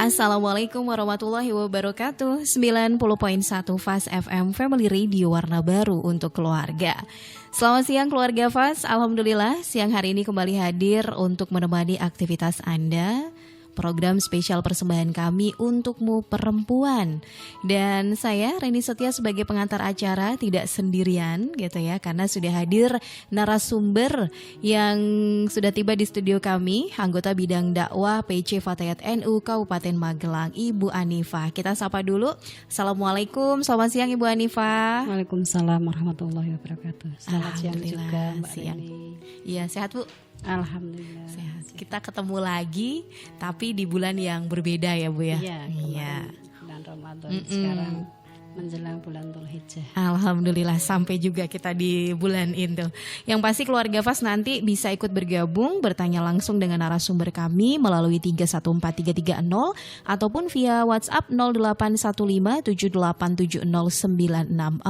Assalamualaikum warahmatullahi wabarakatuh. 90.1 Fast FM Family Radio, warna baru untuk keluarga. Selamat siang keluarga Fast. Alhamdulillah siang hari ini kembali hadir untuk menemani aktivitas Anda. Program spesial persembahan kami untukmu perempuan. Dan saya Reni Setia sebagai pengantar acara tidak sendirian gitu ya, karena sudah hadir narasumber yang sudah tiba di studio kami, anggota bidang dakwah PC Fatayat NU Kabupaten Magelang, Ibu Anifah. Kita sapa dulu. Assalamualaikum, selamat siang Ibu Anifah. Waalaikumsalam warahmatullahi wabarakatuh. Selamat siang juga Mbak Reni. Iya, sehat Bu? Alhamdulillah. Sehat. Kita ketemu lagi tapi di bulan yang berbeda ya Bu ya. Iya. Bulan Ramadan sekarang menjelang bulan Dzulhijjah. Alhamdulillah sampai juga kita di bulan itu. Yang pasti keluarga Fast nanti bisa ikut bergabung, bertanya langsung dengan narasumber kami melalui 314330 ataupun via WhatsApp 081578709640.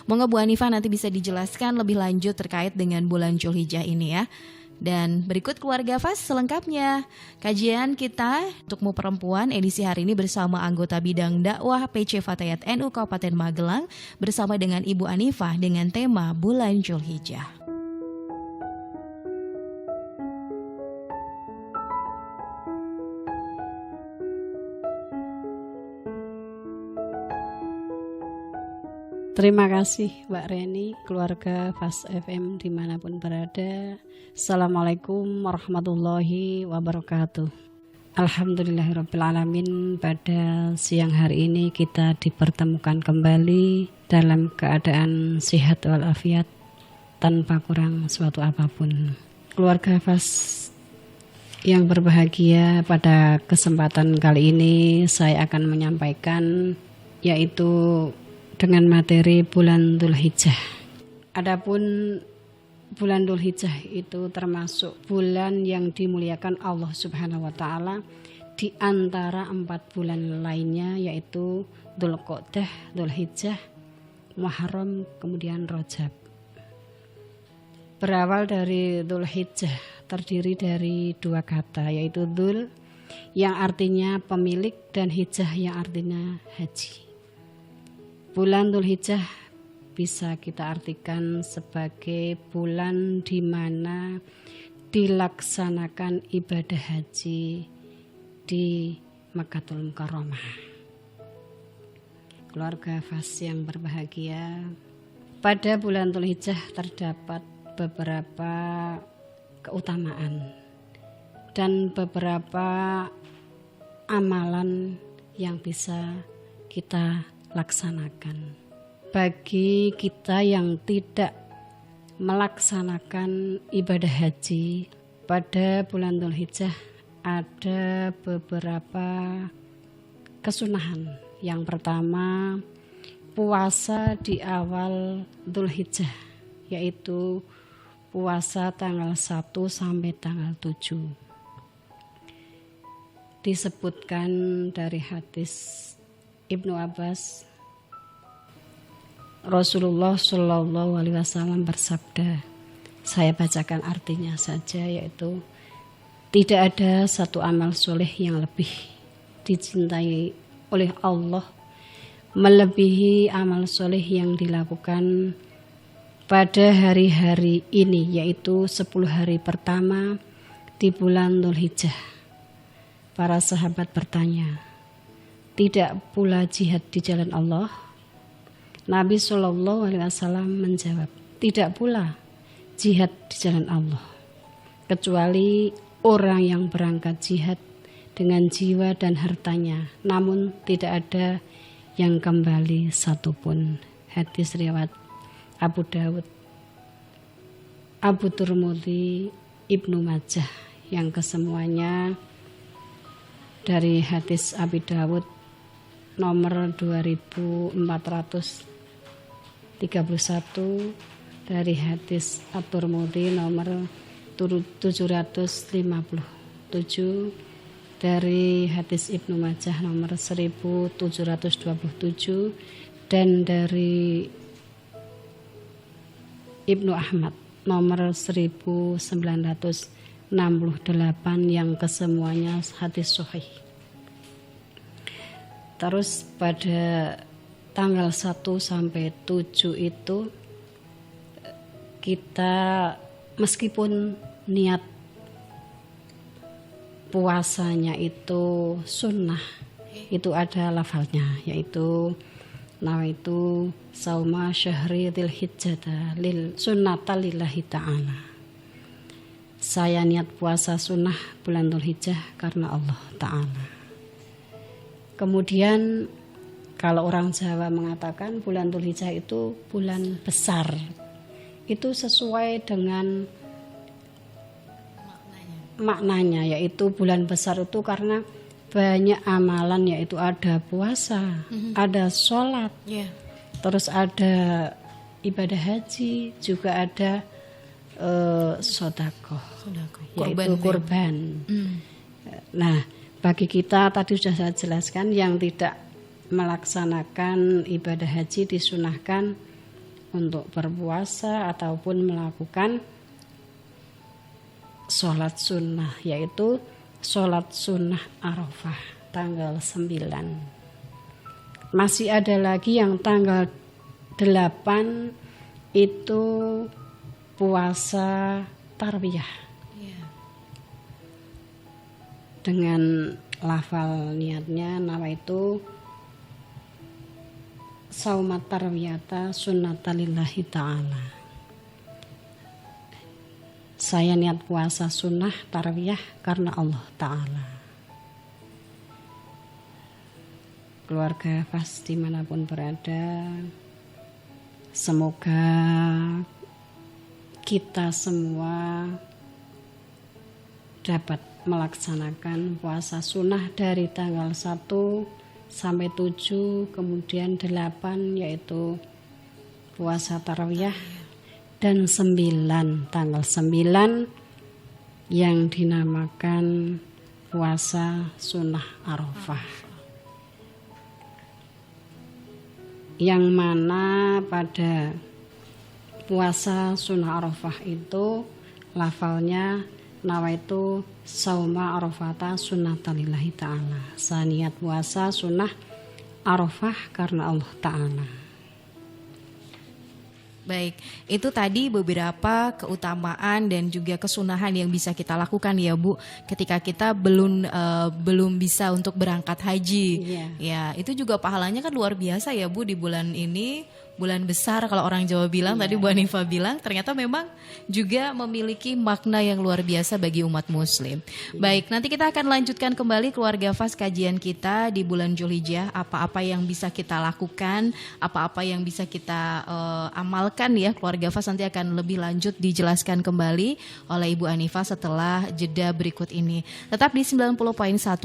Moga Bu Anifah nanti bisa dijelaskan lebih lanjut terkait dengan bulan Dzulhijjah ini ya. Dan berikut keluarga Fast selengkapnya. Kajian kita untukmu perempuan edisi hari ini bersama anggota bidang dakwah PC Fatayat NU Kabupaten Magelang bersama dengan Ibu Anifah dengan tema bulan Dzulhijjah. Terima kasih Mbak Reni, keluarga Fast FM dimanapun berada. Assalamualaikum warahmatullahi wabarakatuh. Alhamdulillahirrabbilalamin, pada siang hari ini kita dipertemukan kembali dalam keadaan sehat walafiat tanpa kurang suatu apapun. Keluarga Fast yang berbahagia, pada kesempatan kali ini saya akan menyampaikan yaitu dengan materi bulan Dzulhijjah. Adapun bulan Dzulhijjah itu termasuk bulan yang dimuliakan Allah Subhanahu wa taala di antara 4 bulan lainnya, yaitu Dzulqa'dah, Dzulhijjah, Muharram, kemudian Rajab. Berawal dari Dzulhijjah terdiri dari 2 kata, yaitu Dzul yang artinya pemilik dan hijjah yang artinya haji. Bulan Dzulhijjah bisa kita artikan sebagai bulan di mana dilaksanakan ibadah haji di Makkahul Mukarramah. Keluarga Fast yang berbahagia, pada bulan Dzulhijjah terdapat beberapa keutamaan dan beberapa amalan yang bisa kita laksanakan. Bagi kita yang tidak melaksanakan ibadah haji pada bulan Dzulhijjah, ada beberapa kesunahan. Yang pertama, puasa di awal Dzulhijjah, yaitu puasa tanggal 1 sampai tanggal 7. Disebutkan dari hadis Ibnu Abbas, Rasulullah Shallallahu Alaihi Wasallam bersabda, saya bacakan artinya saja, yaitu tidak ada satu amal soleh yang lebih dicintai oleh Allah melebihi amal soleh yang dilakukan pada hari-hari ini, yaitu 10 hari pertama di bulan Dzulhijjah. Para sahabat bertanya, tidak pula jihad di jalan Allah? Nabi Shallallahu Alaihi Wasallam menjawab, tidak pula jihad di jalan Allah, kecuali orang yang berangkat jihad dengan jiwa dan hartanya, namun tidak ada yang kembali satupun. Hadis riwayat Abu Dawud, Abu Turmudi, Ibnu Majah, yang kesemuanya dari hadis Abi Dawud nomor 2431, dari hadis At-Tirmidzi nomor 757, dari hadis Ibnu Majah nomor 1727, dan dari Ibnu Ahmad nomor 1968, yang kesemuanya hadis sahih. Terus pada tanggal 1 sampai 7 itu kita meskipun niat puasanya itu sunnah, itu ada lafalnya, yaitu nawaitu sauma syahri dzil hijjata lil sunnata lillahi ta'ala. Saya niat puasa sunnah bulan Dzulhijjah karena Allah Ta'ala. Kemudian kalau orang Jawa mengatakan bulan Dzulhijjah itu bulan besar, itu sesuai dengan maknanya, yaitu bulan besar itu karena banyak amalan, yaitu ada puasa, ada sholat, terus ada ibadah haji, juga ada sodakoh, yaitu kurban. Nah, bagi kita tadi sudah saya jelaskan, yang tidak melaksanakan ibadah haji disunahkan untuk berpuasa ataupun melakukan sholat sunnah, yaitu sholat sunnah Arafah tanggal 9. Masih ada lagi yang tanggal 8 itu puasa tarwiyah, dengan lafal niatnya nawaitu saumat tarwiyata sunnatalillahi ta'ala. Saya niat puasa sunnah tarwiyah karena Allah Ta'ala. Keluarga Fas dimanapun berada, semoga kita semua dapat melaksanakan puasa sunnah dari tanggal 1 sampai 7, kemudian 8 yaitu puasa tarawih, dan 9 tanggal 9 yang dinamakan puasa sunnah Arafah, yang mana pada puasa sunnah Arafah itu lafalnya nawaitu sauma arafata sunnatalillahi ta'ala. Saya niat puasa sunnah Arafah karena Allah Ta'ala. Baik, itu tadi beberapa keutamaan dan juga kesunahan yang bisa kita lakukan ya Bu, ketika kita belum bisa untuk berangkat haji. Ya, itu juga pahalanya kan luar biasa ya Bu di bulan ini. Bulan besar kalau orang Jawa bilang, tadi Bu Hanifah bilang, ternyata memang juga memiliki makna yang luar biasa bagi umat muslim. Baik, nanti kita akan lanjutkan kembali keluarga Fas kajian kita di bulan Dzulhijjah, apa-apa yang bisa kita lakukan, apa-apa yang bisa kita amalkan ya keluarga Fas, nanti akan lebih lanjut dijelaskan kembali oleh Ibu Hanifah setelah jeda berikut ini. Tetap di 90.1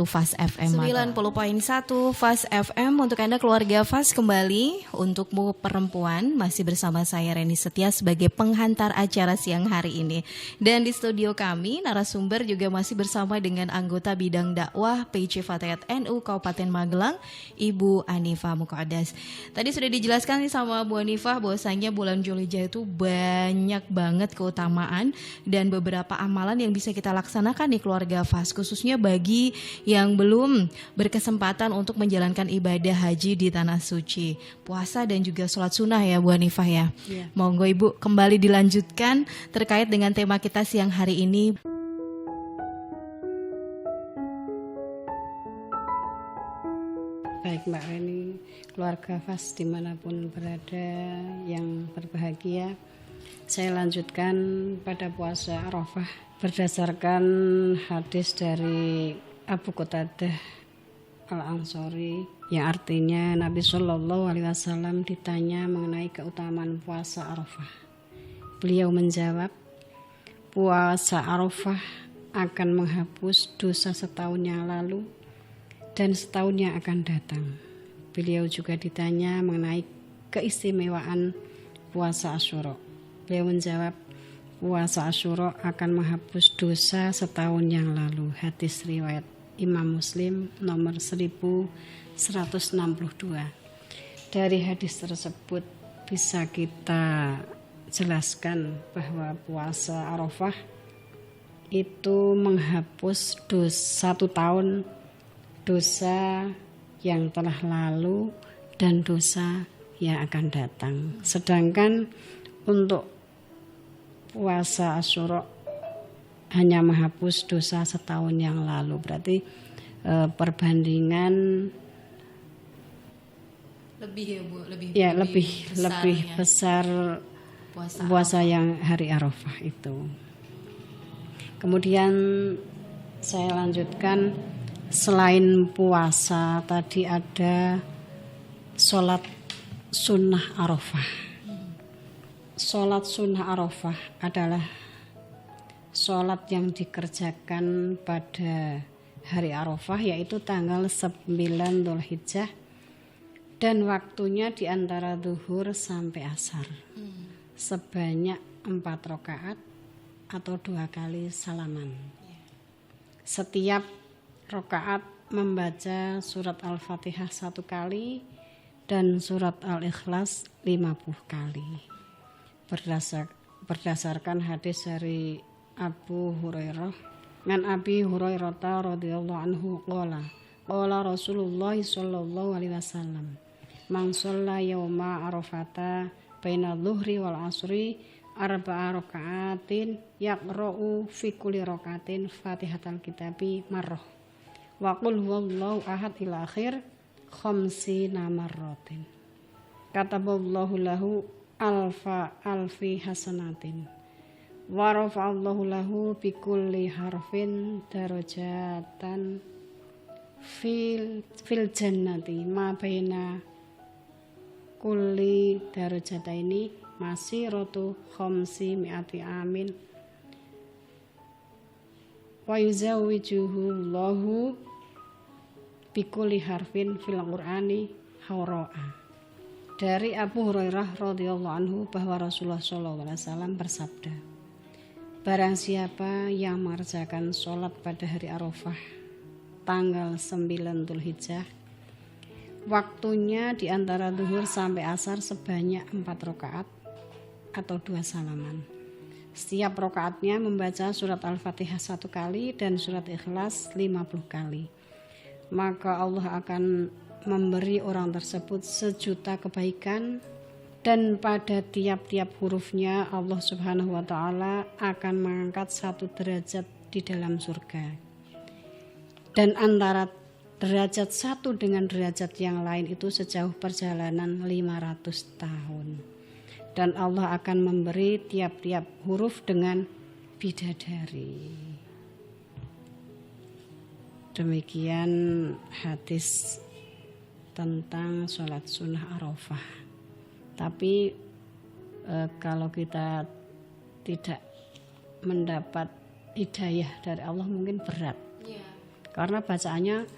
Fas FM. 90.1 Fas FM untuk Anda keluarga Fas, kembali untukmu perempuan, masih bersama saya Reni Setia sebagai penghantar acara siang hari ini. Dan di studio kami narasumber juga masih bersama dengan anggota bidang dakwah PC Fatayat NU Kabupaten Magelang, Ibu Hanifah Muqaddas. Tadi sudah dijelaskan nih sama Bu Hanifah bahwasanya bulan Dzulhijjah itu banyak banget keutamaan dan beberapa amalan yang bisa kita laksanakan di keluarga Fas, khususnya bagi yang belum berkesempatan untuk menjalankan ibadah haji di tanah suci, puasa dan juga sholat sunnah ya Bu Hanifah ya. Monggo Ibu kembali dilanjutkan terkait dengan tema kita siang hari ini. Baik Mbak Reni, keluarga Fas dimanapun berada yang berbahagia, saya lanjutkan pada puasa Arafah berdasarkan hadis dari Abu Qatadah Al-Ansori, yang artinya Nabi Shallallahu Alaihi Wasallam ditanya mengenai keutamaan puasa Arafah. Beliau menjawab, puasa Arafah akan menghapus dosa setahun yang lalu dan setahun yang akan datang. Beliau juga ditanya mengenai keistimewaan puasa Asyura. Beliau menjawab, puasa Asyura akan menghapus dosa setahun yang lalu. Hadis riwayat Imam Muslim nomor 1162. Dari hadis tersebut bisa kita jelaskan bahwa puasa Arafah itu menghapus 1 tahun dosa yang telah lalu dan dosa yang akan datang. Sedangkan untuk puasa Asyura hanya menghapus dosa setahun yang lalu. Berarti perbandingan Lebih ya Bu, lebih besar puasa yang hari Arafah itu. Kemudian saya lanjutkan, selain puasa tadi ada sholat sunnah Arafah. Sholat sunnah Arafah adalah sholat yang dikerjakan pada hari Arafah, yaitu tanggal 9 Dzulhijjah, dan waktunya di antara zuhur sampai asar, sebanyak 4 rakaat atau 2 kali salaman. Setiap rakaat membaca surat Al-Fatihah 1 kali dan surat Al-Ikhlas 50 kali. Berdasarkan hadis dari Abu Hurairah, man Abi Hurairah radhiyallahu anhu qala Rasulullah sallallahu alaihi wasallam, man shalla yauma arafata baina dhuhri wal asri arba'a raka'atin yaqra'u fi kulli raka'atin Fatihatal kitabi marrah wa qul huwallahu ahad ila akhir khamsina marratin kataballahu lahu alfi hasanatin wa rafa'allahu lahu bi kulli harfin darajatan fil jannati ma baina kulli darajataini masiratu khamsi mi'ati amin wa yuzawwijuhu Allahu bikulli harfin fil Qur'ani hawra'a. Dari Abu Hurairah radhiyallahu anhu bahwa Rasulullah sallallahu alaihi wasallam bersabda, barang siapa yang mengerjakan sholat pada hari Arafah tanggal 9 Dzulhijjah, waktunya di antara zuhur sampai asar sebanyak 4 rakaat atau 2 salaman. Setiap rakaatnya membaca surat Al-Fatihah 1 kali dan surat Ikhlas 50 kali. Maka Allah akan memberi orang tersebut 1.000.000 kebaikan, dan pada tiap-tiap hurufnya Allah Subhanahu wa taala akan mengangkat 1 derajat di dalam surga. Dan antara derajat satu dengan derajat yang lain itu sejauh perjalanan 500 tahun. Dan Allah akan memberi tiap-tiap huruf dengan bidadari. Demikian hadis tentang sholat sunnah Arafah. Tapi kalau kita tidak mendapat hidayah dari Allah mungkin berat. Karena bacaannya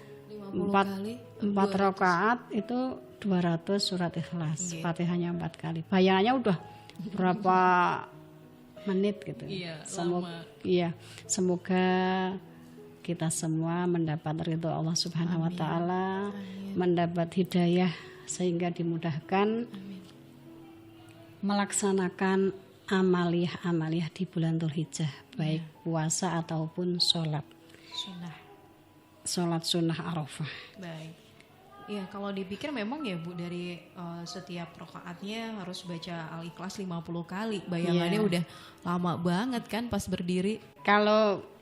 4 rakaat itu 200 surat Ikhlas, Fatihahnya 4 kali. Bayangannya udah berapa menit gitu. Semoga kita semua mendapat ridho Allah Subhanahu wa taala, mendapat hidayah sehingga dimudahkan melaksanakan amaliyah di bulan Dzulhijjah, baik puasa ataupun sholat sunnah Arafah. Baik. Ya, kalau dipikir memang ya Bu, dari setiap rakaatnya harus baca Al-Ikhlas 50 kali. Bayangannya udah lama banget kan pas berdiri. Kalau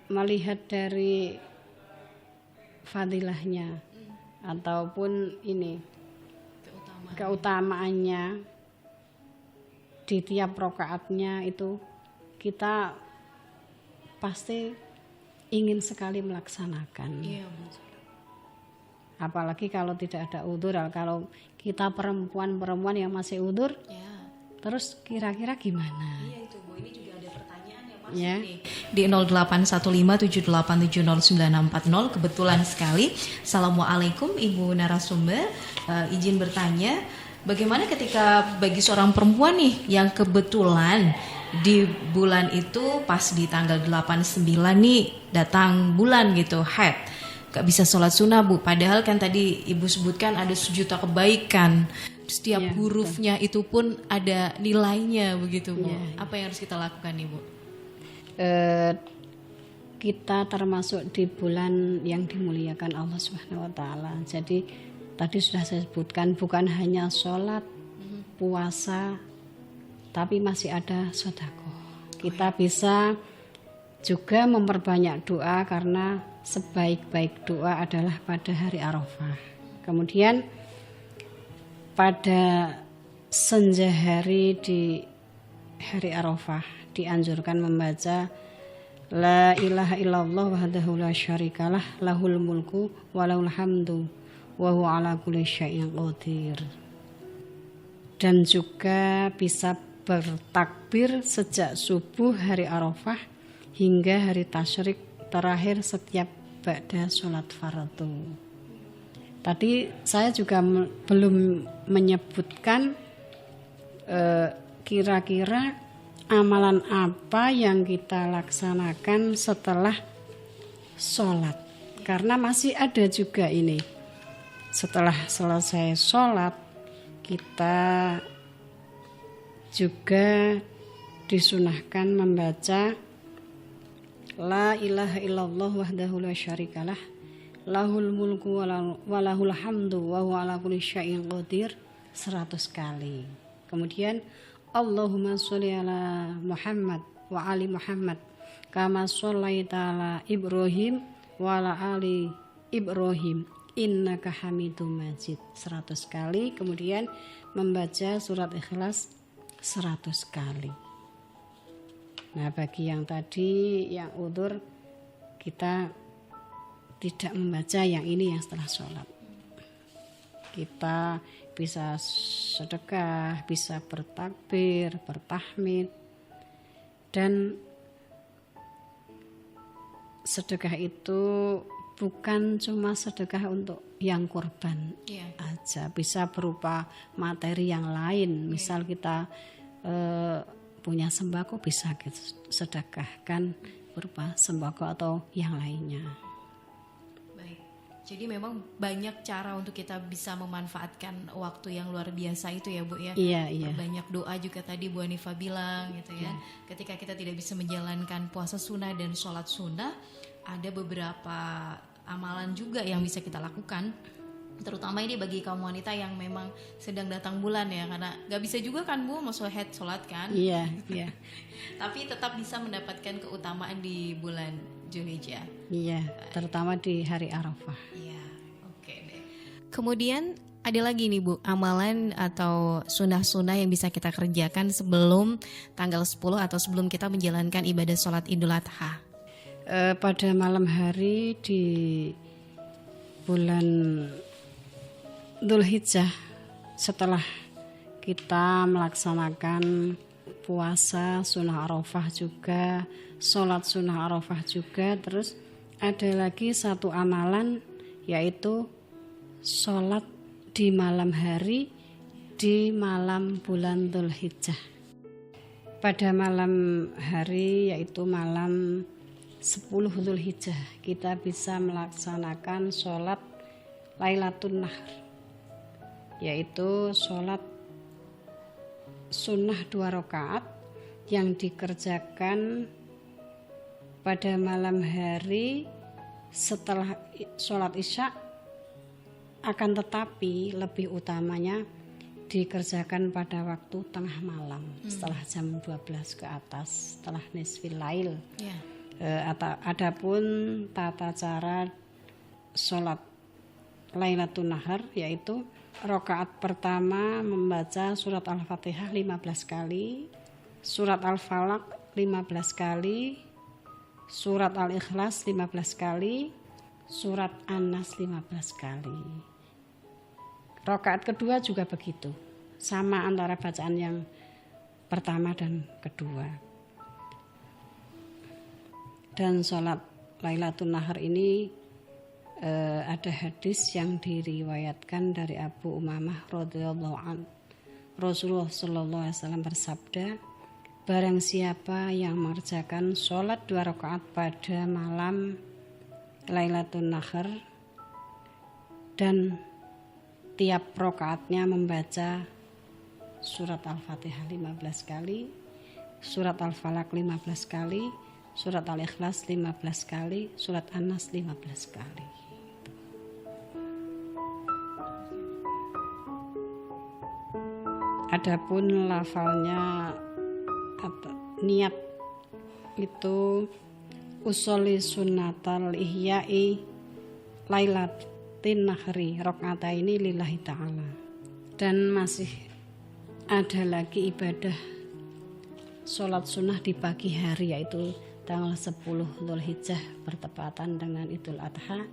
melihat dari fadilahnya ataupun ini keutamaannya di tiap rakaatnya itu, kita pasti ingin sekali melaksanakan. Iya, Bu. Apalagi kalau tidak ada udzur. Kalau kita perempuan yang masih udzur, terus kira-kira gimana? Iya itu Bu, ini juga ada pertanyaan yang masuk nih di 081578709040. Kebetulan sekali. Assalamualaikum Ibu narasumber, izin bertanya, bagaimana ketika bagi seorang perempuan nih yang kebetulan di bulan itu pas di tanggal 89 nih datang bulan gitu, haid, gak bisa sholat sunnah Bu, padahal kan tadi Ibu sebutkan ada 1.000.000 kebaikan, setiap hurufnya itu pun ada nilainya begitu Bu. Apa yang harus kita lakukan Ibu? kita termasuk di bulan yang dimuliakan Allah Subhanahu wa taala. Jadi tadi sudah saya sebutkan, bukan hanya sholat, puasa, tapi masih ada sedekah. Kita bisa juga memperbanyak doa karena sebaik-baik doa adalah pada hari Arafah. Kemudian pada senja hari di hari Arafah dianjurkan membaca La ilaha illallah wahdahu la syarikalah lahul mulku walahul hamdu wa huwa ala kulli syai'in qadir. Dan juga bisa bertakbir sejak subuh hari Arafah hingga hari tasyrik terakhir setiap ba'da sholat fardu. Tadi saya juga belum menyebutkan kira-kira amalan apa yang kita laksanakan setelah sholat. Karena masih ada juga ini. Setelah selesai sholat, kita juga disunahkan membaca La ilaha illallah wahdahu la syarikalah lahul mulku walahul hamdu wa huwa ala kulli syai'in qadir 100 kali. Kemudian Allahumma sholli ala Muhammad wa ali Muhammad kama shollaita ala Ibrahim wa ala ali Ibrahim innaka Hamidum Majid 100 kali. Kemudian membaca surat Ikhlas 100 kali. Nah, bagi yang tadi yang udzur, kita tidak membaca yang ini yang setelah sholat. Kita bisa sedekah, bisa bertakbir, bertahmid, dan sedekah itu bukan cuma sedekah untuk yang kurban aja, bisa berupa materi yang lain. Misal kita punya sembako, bisa kita sedekahkan berupa sembako atau yang lainnya. Jadi memang banyak cara untuk kita bisa memanfaatkan waktu yang luar biasa itu ya Bu ya. Iya. Banyak doa juga tadi Bu Hanifah bilang gitu ya. Ketika kita tidak bisa menjalankan puasa sunnah dan sholat sunnah, ada beberapa amalan juga yang bisa kita lakukan. Terutama ini bagi kaum wanita yang memang sedang datang bulan ya, karena gak bisa juga kan Bu mau sholat kan. Iya. Tapi tetap bisa mendapatkan keutamaan di bulan Dzulhijjah. Iya, terutama di hari Arafah. Iya, oke deh. Kemudian ada lagi nih Bu, amalan atau sunnah-sunnah yang bisa kita kerjakan sebelum tanggal 10 atau sebelum kita menjalankan ibadah sholat Idul Adha. Pada malam hari di bulan Dzulhijjah, setelah kita melaksanakan puasa sunnah Arafah juga, sholat sunnah Arafah juga, terus ada lagi satu amalan yaitu sholat di malam hari di malam bulan Dzulhijjah. Pada malam hari yaitu malam 10 Dzulhijjah kita bisa melaksanakan sholat Lailatul Nahr, yaitu sholat sunnah 2 rakaat yang dikerjakan pada malam hari setelah sholat isya, akan tetapi lebih utamanya dikerjakan pada waktu tengah malam, setelah jam 12 ke atas, setelah nisfil lail. Adapun tata cara sholat Lailatul Nahr yaitu rakaat pertama membaca surat Al-Fatihah 15 kali, surat Al-Falaq 15 kali, surat Al-Ikhlas 15 kali, surat An-Nas 15 kali. Rakaat kedua juga begitu, sama antara bacaan yang pertama dan kedua. Dan sholat Lailatul Nahr ini ada hadis yang diriwayatkan dari Abu Umamah radhiyallahu anhu. Rasulullah sallallahu alaihi wasallam bersabda, barang siapa yang mengerjakan sholat 2 rakaat pada malam Lailatul Nahr dan tiap rakaatnya membaca surat Al-Fatihah 15 kali, surat Al-Falaq 15 kali, surat Al-Ikhlas 15 kali, surat An-Nas 15 kali. Adapun lafalnya atau niat itu usoli sunnatal ihya'i lailatin nahri rakaataini lillahi ta'ala. Dan masih ada lagi ibadah sholat sunnah di pagi hari, yaitu tanggal 10 Dzulhijjah bertepatan dengan Idul Adha,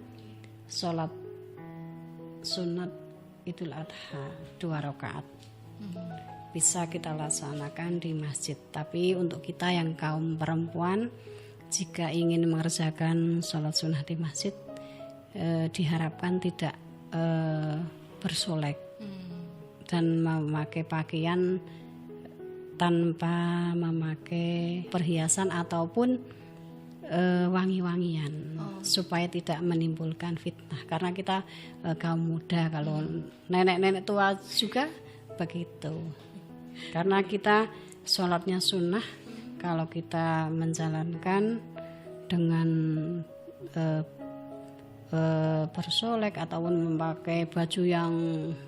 sholat sunat Idul Adha 2 rakaat. Bisa kita laksanakan di masjid. Tapi untuk kita yang kaum perempuan, jika ingin mengerjakan sholat sunnah di masjid, diharapkan tidak bersolek dan memakai pakaian tanpa memakai perhiasan ataupun wangi-wangian, supaya tidak menimbulkan fitnah. Karena kita kaum muda, kalau nenek-nenek tua juga begitu. Karena kita sholatnya sunnah, kalau kita menjalankan dengan bersolek ataupun memakai baju yang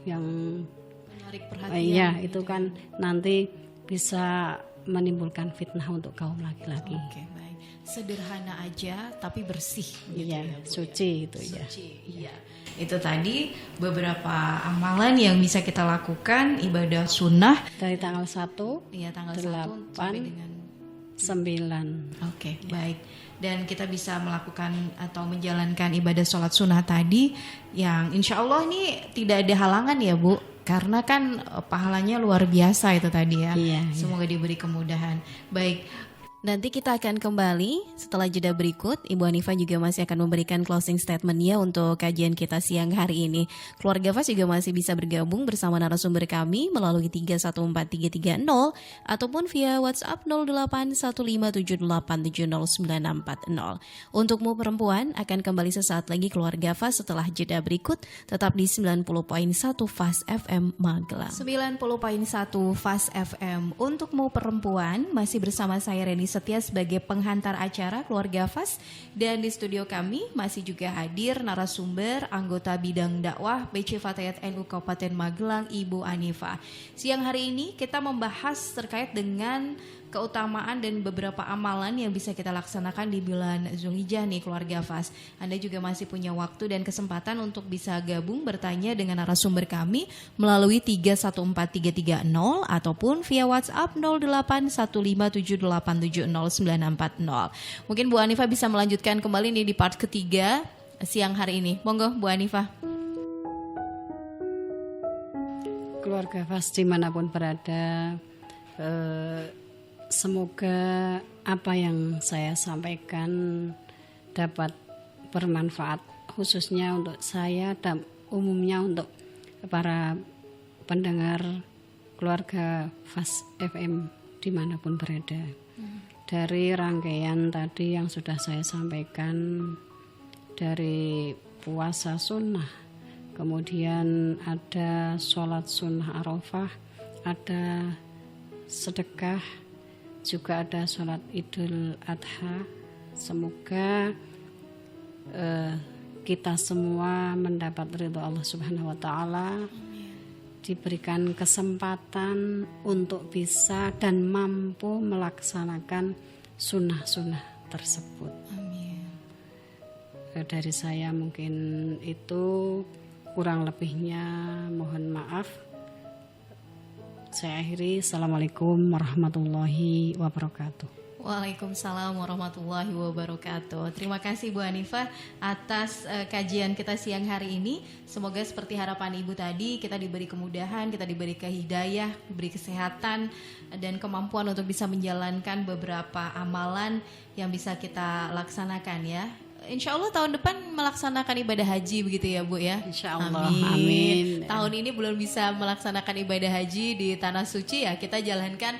menarik perhatian. Iya, itu kan nanti bisa menimbulkan fitnah untuk kaum laki-laki. Oke, baik. Sederhana aja tapi bersih gitu Iya, ya, Bu, suci ya? itu ya. Suci, iya. Itu tadi beberapa amalan yang bisa kita lakukan, ibadah sunnah Dari tanggal 1, ya tanggal 1 8, sampai dengan 9. Oke, baik. Dan kita bisa melakukan atau menjalankan ibadah sholat sunnah tadi yang insya Allah ini tidak ada halangan ya Bu, karena kan pahalanya luar biasa itu tadi ya. Iya, Semoga diberi kemudahan. Baik. Nanti kita akan kembali setelah jeda berikut. Ibu Hanifah juga masih akan memberikan closing statement-nya untuk kajian kita siang hari ini. Keluarga Fas juga masih bisa bergabung bersama narasumber kami melalui 314330 ataupun via WhatsApp 081578709640. Untukmu perempuan akan kembali sesaat lagi Keluarga Fas setelah jeda berikut. Tetap di 90.1 Fas FM Magelang. 90.1 Fas FM. Untukmu perempuan masih bersama saya Reni Setia sebagai penghantar acara Keluarga Fas, dan di studio kami masih juga hadir narasumber anggota bidang dakwah BC Fatayat NU Kabupaten Magelang, Ibu Hanifah. Siang hari ini kita membahas terkait dengan keutamaan dan beberapa amalan yang bisa kita laksanakan di bulan Dzulhijjah nih Keluarga Fas. Anda juga masih punya waktu dan kesempatan untuk bisa gabung bertanya dengan narasumber kami melalui 314330 ataupun via WhatsApp 081578709640. Mungkin Bu Hanifah bisa melanjutkan kembali nih di part ketiga siang hari ini. Monggo Bu Hanifah. Keluarga Fas dimanapun berada, semoga apa yang saya sampaikan dapat bermanfaat, khususnya untuk saya dan umumnya untuk para pendengar Keluarga Fas FM dimanapun berada. Dari rangkaian tadi yang sudah saya sampaikan, dari puasa sunnah, kemudian ada sholat sunnah Arafah, ada sedekah, juga ada sholat Idul Adha. Semoga kita semua mendapat ridho Allah Subhanahu wa Ta'ala, diberikan kesempatan untuk bisa dan mampu melaksanakan sunnah-sunnah tersebut. Amin. Dari saya mungkin itu, kurang lebihnya mohon maaf. Saya akhiri. Assalamualaikum warahmatullahi wabarakatuh. Waalaikumsalam warahmatullahi wabarakatuh. Terima kasih Bu Hanifah atas kajian kita siang hari ini. Semoga seperti harapan Ibu tadi, kita diberi kemudahan, kita diberi hidayah, diberi kesehatan dan kemampuan untuk bisa menjalankan beberapa amalan yang bisa kita laksanakan ya. Insya Allah tahun depan melaksanakan ibadah haji begitu ya Bu ya. Insya Allah. Amin. Amin. Tahun ini belum bisa melaksanakan ibadah haji di tanah suci ya, kita jalankan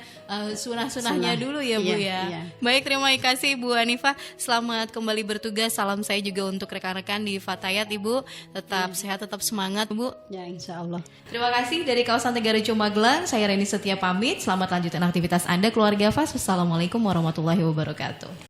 sunah-sunahnya dulu ya Bu Iya, ya. iya. Baik, terima kasih Bu Hanifah. Selamat kembali bertugas. Salam saya juga untuk rekan-rekan di Fatayat Ibu. Tetap sehat, tetap semangat Bu. Ya, insya Allah. Terima kasih dari kawasan Tegarejo Magelang. Saya Reni Setia pamit. Selamat lanjutkan aktivitas Anda Keluarga Fas. Wassalamualaikum warahmatullahi wabarakatuh.